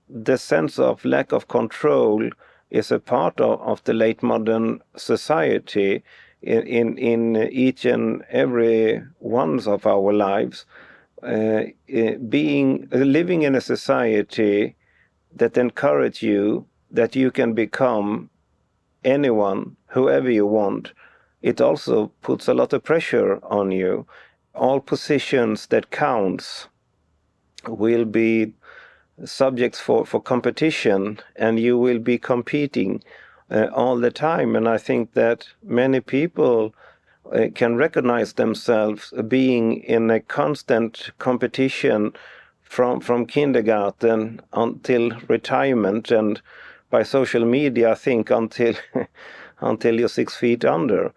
the sense of lack of control is a part of the late modern society in each and every one of our lives. Living in a society that encourages you that you can become anyone, whoever you want, it also puts a lot of pressure on you. All positions that counts will be subjects for competition, and you will be competing all the time. And I think that many people can recognize themselves being in a constant competition from kindergarten until retirement, and by social media, I think until until you're 6 feet under.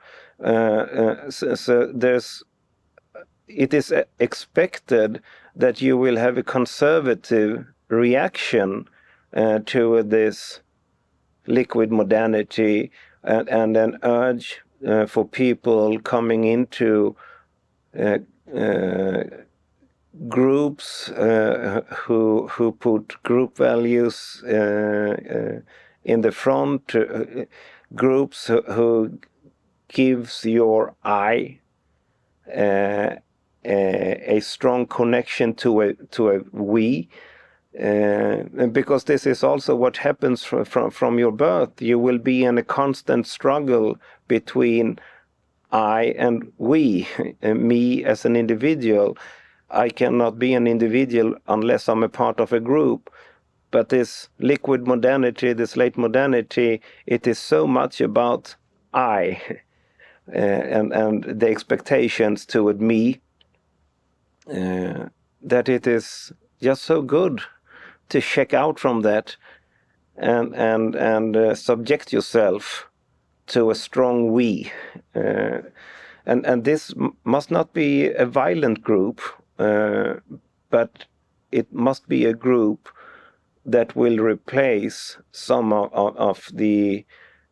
So it is expected that you will have a conservative reaction to this liquid modernity, and an urge for people coming into groups who put group values in the front, groups who gives your I a strong connection to a we, because this is also what happens from your birth. You will be in a constant struggle between I and we, me as an individual. I cannot be an individual unless I'm a part of a group. But this liquid modernity, this late modernity, it is so much about I and the expectations toward me, that it is just so good to check out from that and subject yourself to a strong we. And this must not be a violent group, but it must be a group that will replace some of the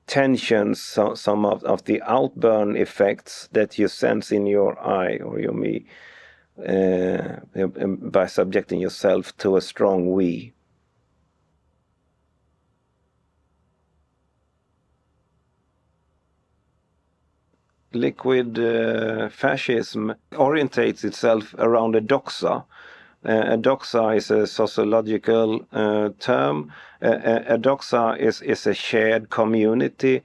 tensions, some of the outburn effects that you sense in your I or your me, by subjecting yourself to a strong we. Liquid fascism orientates itself around a doxa. A doxa is a sociological term. A doxa is a shared community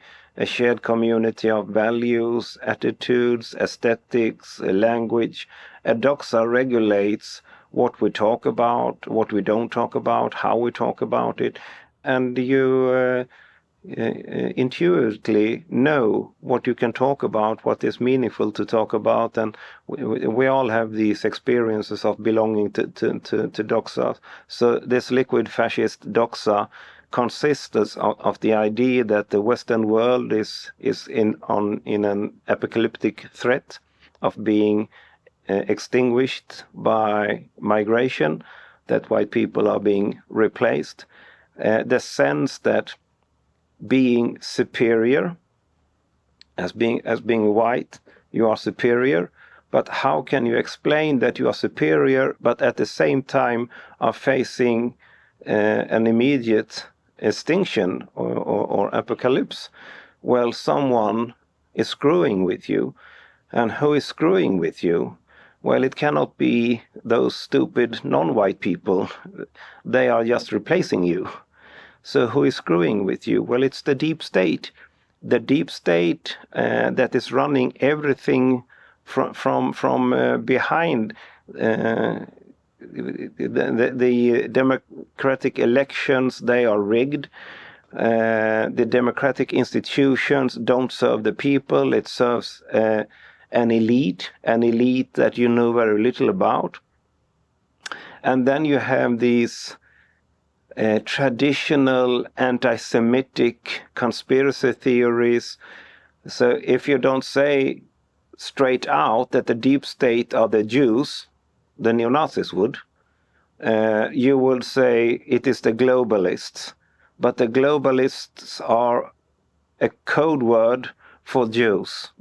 of values, attitudes, aesthetics, language. A doxa regulates what we talk about, what we don't talk about, how we talk about it, and you intuitively know what you can talk about, what is meaningful to talk about, and we all have these experiences of belonging to doxa. So this liquid fascist doxa consists of the idea that the Western world is in an apocalyptic threat of being extinguished by migration, that white people are being replaced. The sense that being superior, as being white, you are superior, but how can you explain that you are superior, but at the same time are facing an immediate extinction or apocalypse? Well, someone is screwing with you. And who is screwing with you? Well, it cannot be those stupid non-white people. They are just replacing you. So who is screwing with you? Well, it's the deep state. The deep state that is running everything from behind. The democratic elections, they are rigged. The democratic institutions don't serve the people. It serves an elite that you know very little about. And then you have these traditional anti-Semitic conspiracy theories. So if you don't say straight out that the deep state are the Jews, the neo-Nazis would, you will say it is the globalists. But the globalists are a code word for Jews.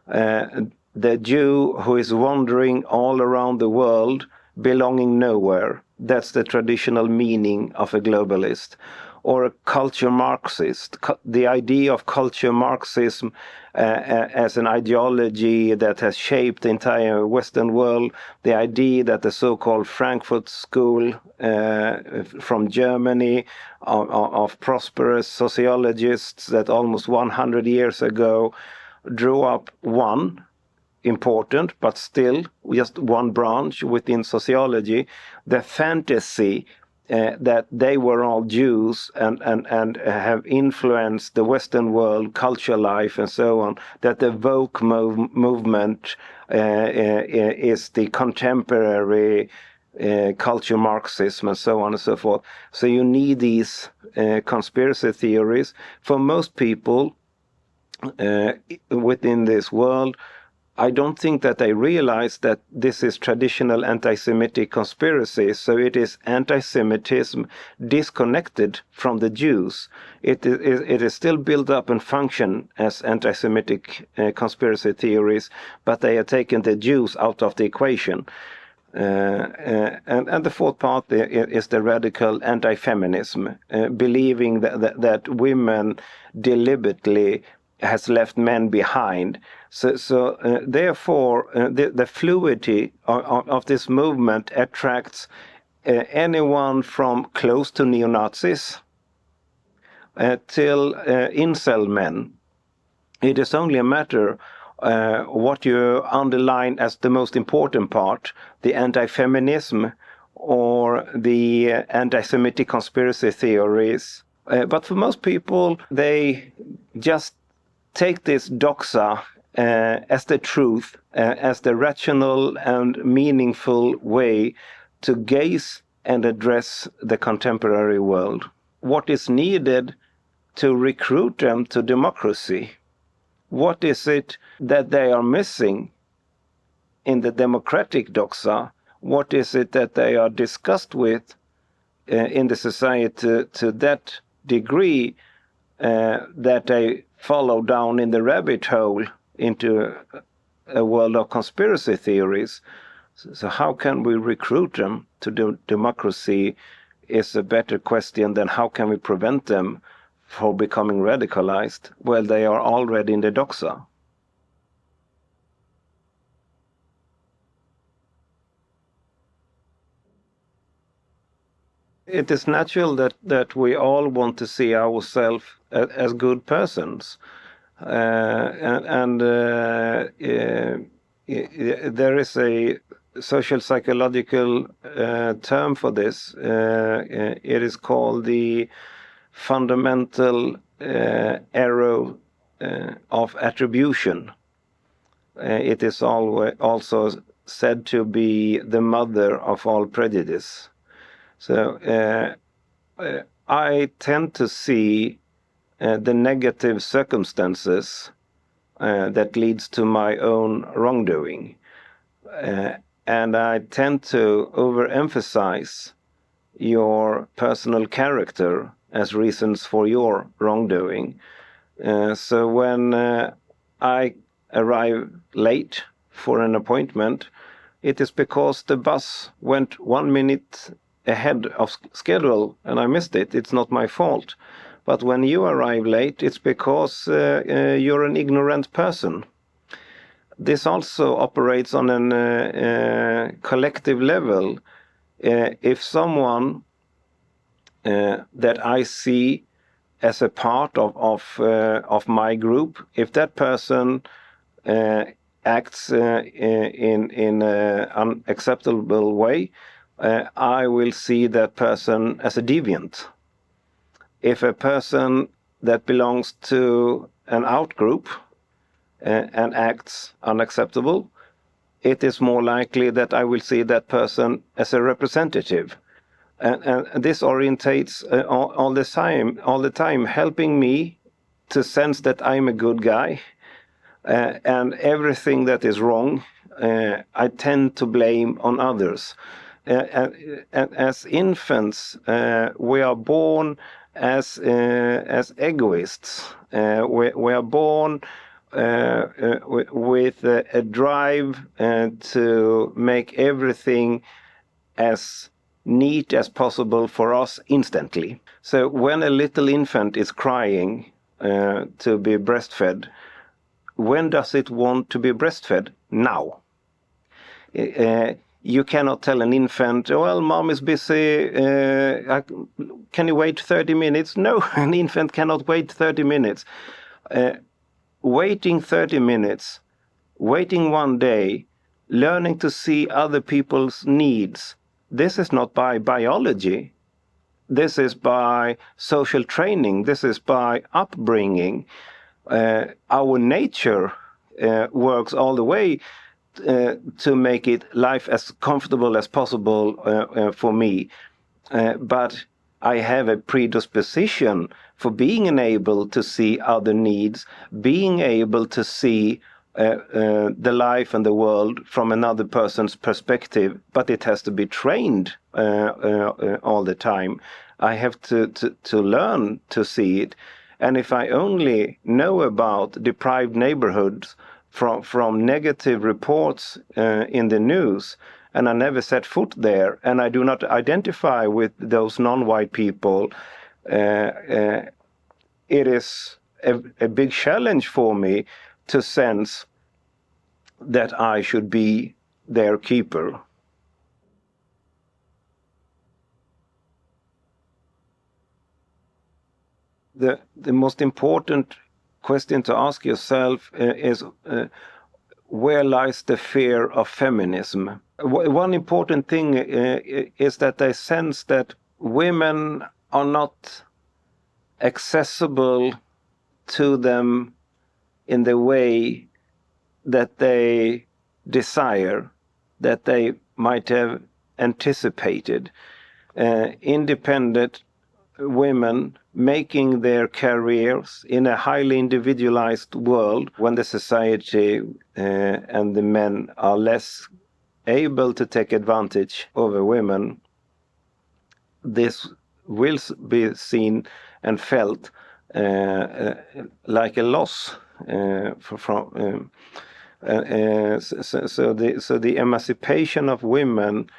The Jew who is wandering all around the world, belonging nowhere, That's the traditional meaning of a globalist. Or a culture Marxist. The idea of culture Marxism as an ideology that has shaped the entire Western world, the idea that the so-called Frankfurt School from Germany of prosperous sociologists that almost 100 years ago drew up one important, but still just one branch within sociology, the fantasy that they were all Jews and have influenced the Western world, culture life, and so on, that the woke movement is the contemporary culture Marxism, and so on and so forth. So you need these conspiracy theories. For most people within this world, I don't think that they realize that this is traditional anti-Semitic conspiracy. So it is anti-Semitism disconnected from the Jews. It is still built up and function as anti-Semitic conspiracy theories, but they have taken the Jews out of the equation. And the fourth part is the radical anti-feminism, believing that women deliberately has left men behind. So therefore, the fluidity of this movement attracts anyone from close to neo-Nazis till incel men. It is only a matter what you underline as the most important part, the anti-feminism or the anti-Semitic conspiracy theories. But for most people, they just take this doxa as the truth, as the rational and meaningful way to gaze and address the contemporary world. What is needed to recruit them to democracy? What is it that they are missing in the democratic doxa? What is it that they are discussed with in the society to that degree that they follow down in the rabbit hole into a world of conspiracy theories? So how can we recruit them to democracy is a better question than how can we prevent them from becoming radicalized? Well, they are already in the doxa. It is natural that we all want to see ourselves as good persons. There is a social psychological term for this. It is called the fundamental error of attribution. It is also said to be the mother of all prejudice. So I tend to see the negative circumstances that leads to my own wrongdoing. And I tend to overemphasize your personal character as reasons for your wrongdoing. So when I arrive late for an appointment, it is because the bus went 1 minute ahead of schedule and I missed it. It's not my fault. But when you arrive late, it's because you're an ignorant person. This also operates on a collective level. If someone that I see as a part of my group, if that person acts in an unacceptable way, I will see that person as a deviant. If a person that belongs to an outgroup and acts unacceptable, it is more likely that I will see that person as a representative. And this orientates all the time, helping me to sense that I'm a good guy. And everything that is wrong, I tend to blame on others. And as infants, we are born as egoists. We are born with a drive to make everything as neat as possible for us instantly. So when a little infant is crying to be breastfed, when does it want to be breastfed? Now. You cannot tell an infant, well, mom is busy, can you wait 30 minutes? No, an infant cannot wait 30 minutes. Waiting 30 minutes, waiting one day, learning to see other people's needs, this is not by biology. This is by social training. This is by upbringing. Our nature works all the way to make it life as comfortable as possible for me. But I have a predisposition for being able to see other needs, being able to see the life and the world from another person's perspective, but it has to be trained all the time. I have to learn to see it. And if I only know about deprived neighborhoods from negative reports in the news, and I never set foot there, and I do not identify with those non-white people, it is a big challenge for me to sense that I should be their keeper. The most important question to ask yourself is where lies the fear of feminism? One important thing is that they sense that women are not accessible to them in the way that they desire, that they might have anticipated. Independent women making their careers in a highly individualized world, when the society and the men are less able to take advantage over women, this will be seen and felt like a loss so the emancipation of women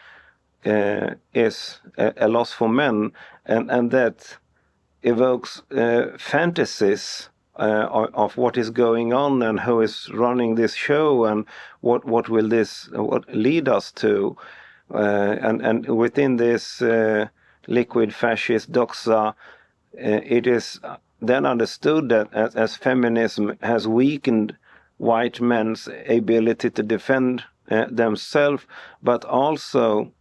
is a loss for men, and that evokes fantasies of what is going on and who is running this show and what lead us to, and within this liquid fascist doxa, it is then understood that as feminism has weakened white men's ability to defend themselves, but also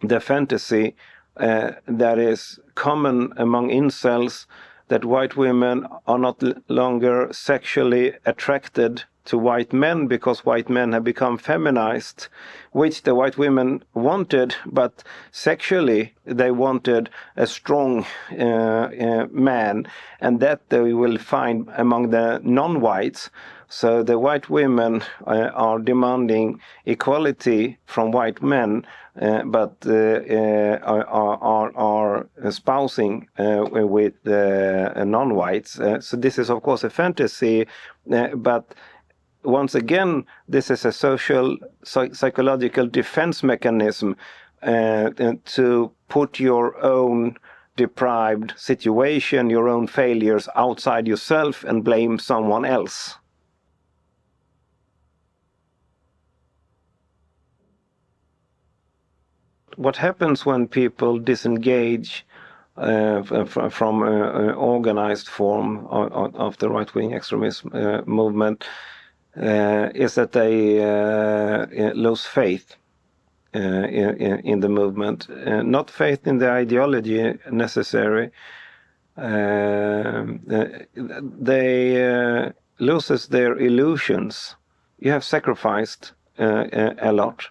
the fantasy that is common among incels, that white women are not longer sexually attracted to white men because white men have become feminized, which the white women wanted, but sexually they wanted a strong man, and that they will find among the non-whites. So the white women are demanding equality from white men, but are espousing with non-whites. So this is, of course, a fantasy, but once again, this is a social, psychological defense mechanism to put your own deprived situation, your own failures outside yourself and blame someone else. What happens when people disengage from organized form of the right-wing extremist movement is that they lose faith in the movement, not faith in the ideology necessary. They loses their illusions. You have sacrificed a lot,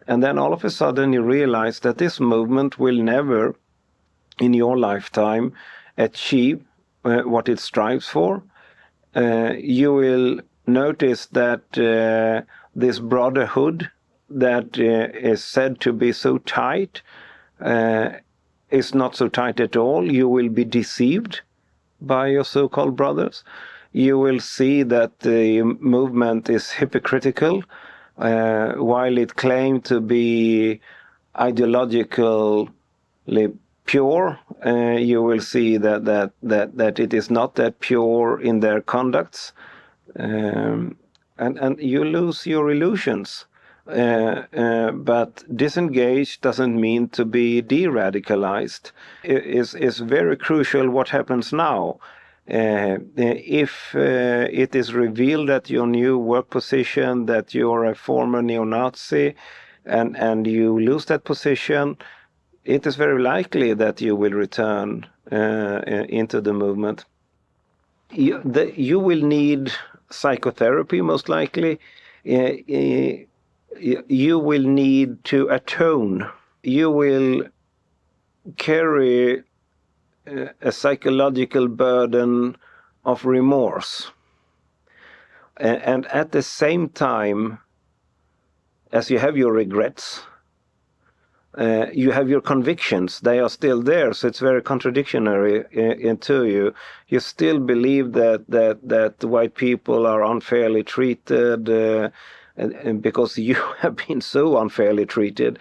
and then all of a sudden you realize that this movement will never, in your lifetime, achieve what it strives for. You will notice that this brotherhood that is said to be so tight is not so tight at all. You will be deceived by your so-called brothers. You will see that the movement is hypocritical. While it claimed to be ideologically pure, you will see that it is not that pure in their conducts, and you lose your illusions. But disengaged doesn't mean to be de-radicalized. It's very crucial what happens now. If it is revealed at your new work position that you're a former neo-Nazi and you lose that position, it is very likely that you will return into the movement. You will need psychotherapy, most likely. You will need to atone. You will carry a psychological burden of remorse. And at the same time, as you have your regrets, you have your convictions. They are still there, so it's very contradictory into you. You still believe that white people are unfairly treated, and because you have been so unfairly treated.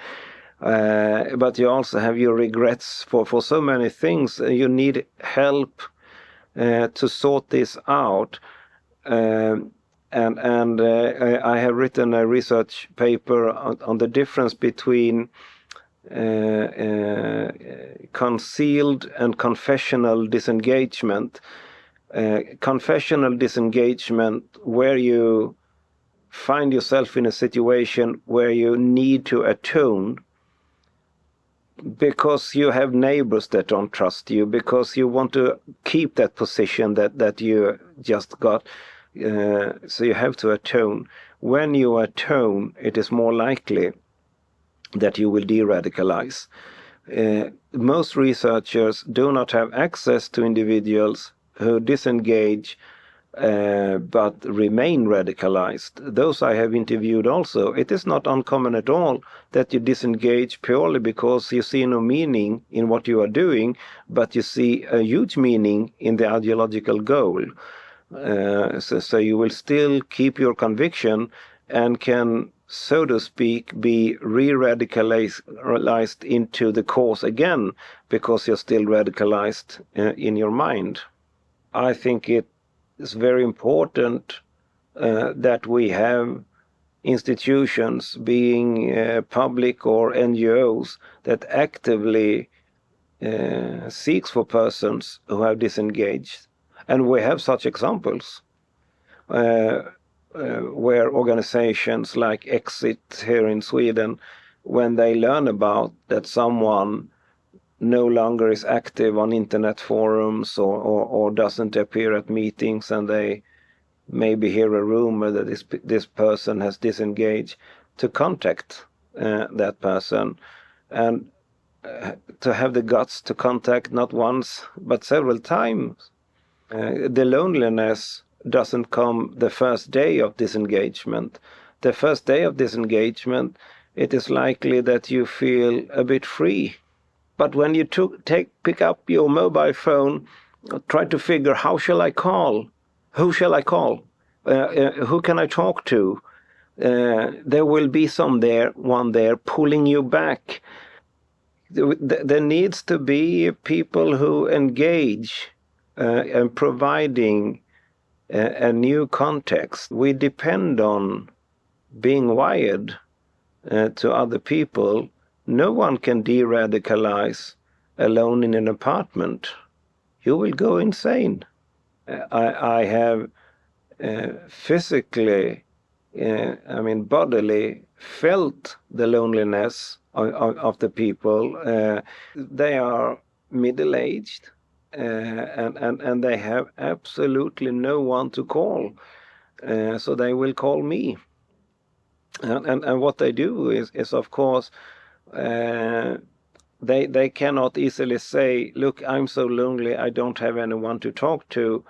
But you also have your regrets for so many things. You need help to sort this out. I have written a research paper on the difference between concealed and confessional disengagement. Confessional disengagement, where you find yourself in a situation where you need to atone because you have neighbors that don't trust you, because you want to keep that position that you just got. So you have to atone. When you atone, it is more likely that you will de-radicalize. Most researchers do not have access to individuals who disengage but remain radicalized. Those I have interviewed also. It is not uncommon at all that you disengage purely because you see no meaning in what you are doing, but you see a huge meaning in the ideological goal. So you will still keep your conviction and can, so to speak, be re-radicalized into the cause again because you're still radicalized in your mind. I think it is very important that we have institutions, being public or NGOs, that actively seeks for persons who have disengaged. And we have such examples where organizations like Exit here in Sweden, when they learn about that someone no longer is active on internet forums or doesn't appear at meetings, and they maybe hear a rumor that this person has disengaged, to contact that person and to have the guts to contact not once but several times. The loneliness doesn't come the first day of disengagement. The first day of disengagement, it is likely that you feel a bit free. But when you pick up your mobile phone, try to figure, how shall I call? Who shall I call? Who can I talk to? There will be one there pulling you back. There needs to be people who engage and providing a new context. We depend on being wired to other people. No one can de-radicalize alone in an apartment. You will go insane. I have physically, bodily felt the loneliness of the people. They are middle-aged and they have absolutely no one to call. So they will call me. And what they do is of course, they cannot easily say, look, I'm so lonely, I don't have anyone to talk to.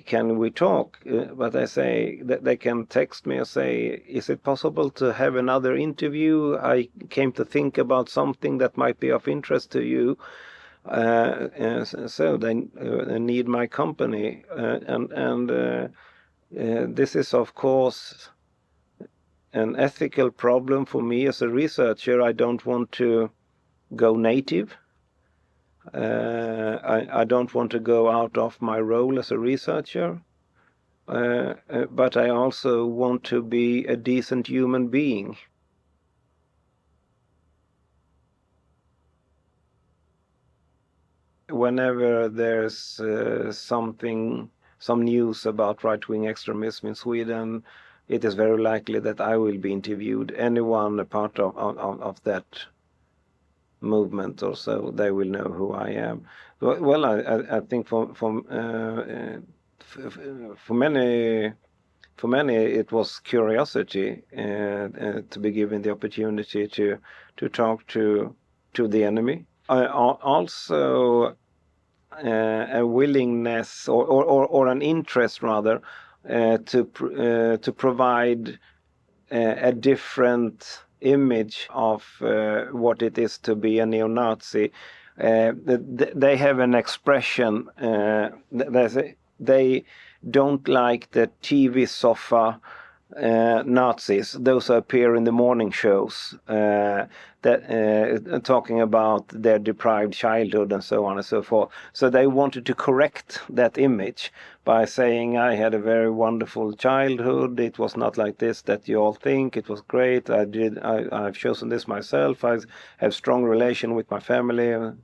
Can we talk? But I say that they can text me and say, is it possible to have another interview? I came to think about something that might be of interest to you. So they need my company. This is, of course, an ethical problem for me as a researcher. I don't want to go native. I don't want to go out of my role as a researcher, but I also want to be a decent human being. Whenever there's some news about right-wing extremism in Sweden, it is very likely that I will be interviewed. Anyone a part of that movement or so, they will know who I am. Well, I think for many it was curiosity to be given the opportunity to talk to the enemy. Also a willingness or an interest rather to provide a different image of what it is to be a neo-Nazi. They have an expression. They don't like the TV sofa Nazis, those who appear in the morning shows, talking about their deprived childhood and so on and so forth. So they wanted to correct that image by saying, I had a very wonderful childhood. It was not like this that you all think. It was great. I've chosen this myself. I have strong relation with my family and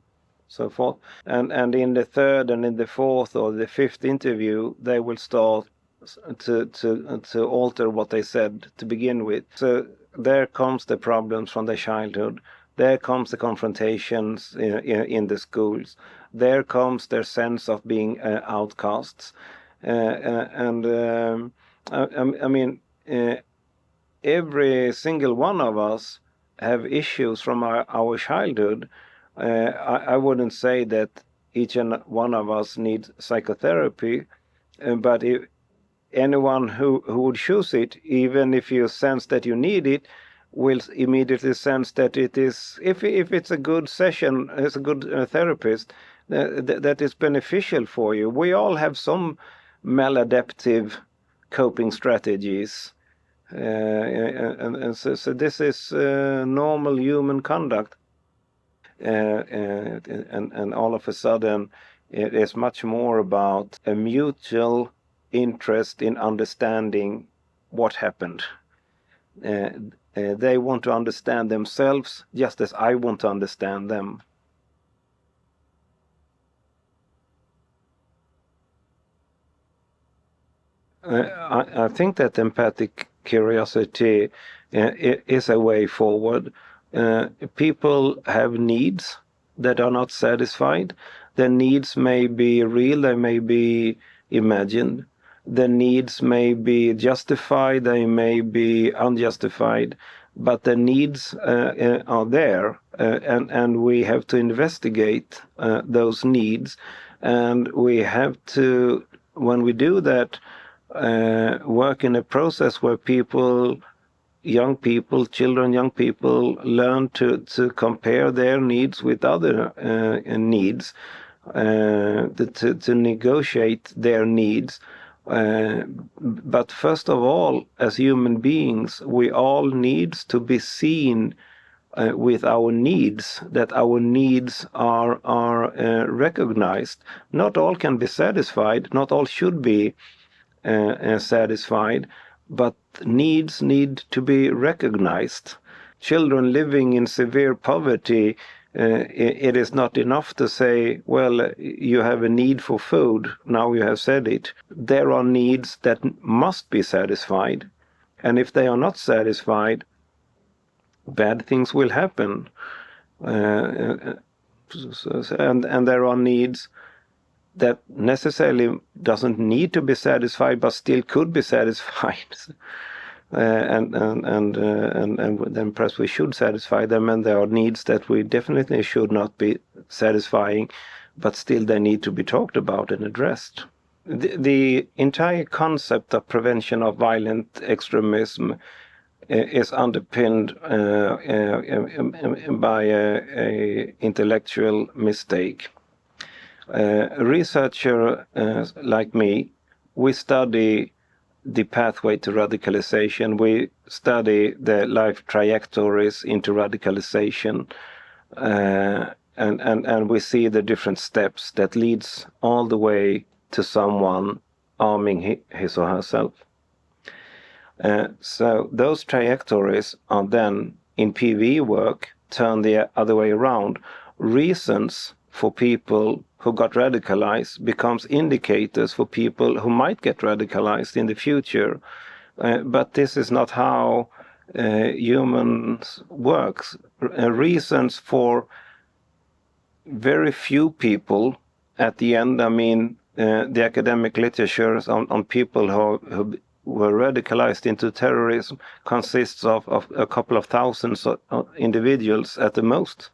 so forth. And in the third and in the fourth or the fifth interview, they will start to alter what they said to begin with. So there comes the problems from their childhood. There comes the confrontations in the schools. There comes their sense of being outcasts. I mean, every single one of us have issues from our childhood. I wouldn't say that each and one of us needs psychotherapy, but if anyone who would choose it, even if you sense that you need it, will immediately sense that it is, if it's a good session, as a good therapist, that is beneficial for you. We all have some maladaptive coping strategies. So this is normal human conduct. And all of a sudden, it is much more about a mutual interest in understanding what happened. They want to understand themselves just as I want to understand them. I think that empathic curiosity is a way forward. People have needs that are not satisfied. Their needs may be real, they may be imagined. The needs may be justified, they may be unjustified, but the needs are there, and we have to investigate those needs, and we have to, when we do that, work in a process where young people learn to compare their needs with other needs, to negotiate their needs. But first of all, as human beings, we all need to be seen with our needs, that our needs are recognized. Not all can be satisfied, not all should be satisfied, but needs need to be recognized. Children living in severe poverty, it is not enough to say, well, you have a need for food, now you have said it. There are needs that must be satisfied, and if they are not satisfied, bad things will happen. And there are needs that necessarily doesn't need to be satisfied, but still could be satisfied. And then perhaps we should satisfy them, and there are needs that we definitely should not be satisfying, but still they need to be talked about and addressed. The entire concept of prevention of violent extremism is underpinned by a intellectual mistake. A researcher like me, we study the pathway to radicalization. We study the life trajectories into radicalization, and we see the different steps that leads all the way to someone arming his or herself. So those trajectories are then, in PV work, turned the other way around. Reasons for people who got radicalized becomes indicators for people who might get radicalized in the future. But this is not how humans works. Reasons for very few people at the end, I mean, the academic literature on people who were radicalized into terrorism consists of a couple of thousands of individuals at the most.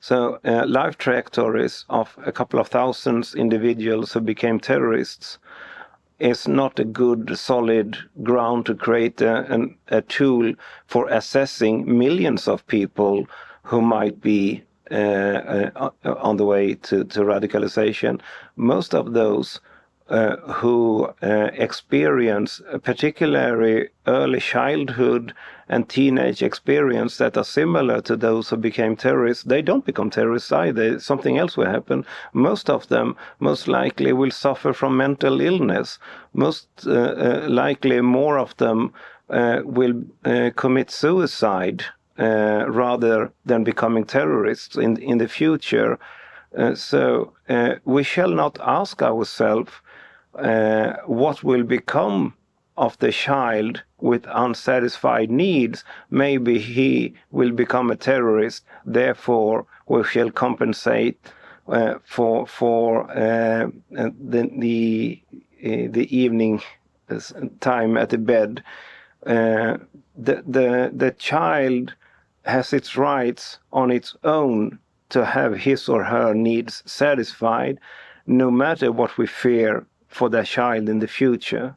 So life trajectories of a couple of thousands individuals who became terrorists is not a good, solid ground to create a tool for assessing millions of people who might be on the way to radicalization. Most of those who experience a particularly early childhood and teenage experience that are similar to those who became terrorists, they don't become terrorists either. Something else will happen. Most of them, most likely, will suffer from mental illness. Most likely, more of them will commit suicide rather than becoming terrorists in the future. So we shall not ask ourselves what will become of the child with unsatisfied needs. Maybe he will become a terrorist, therefore we shall compensate for the evening time at the bed. The child has its rights on its own to have his or her needs satisfied, no matter what we fear for that child in the future.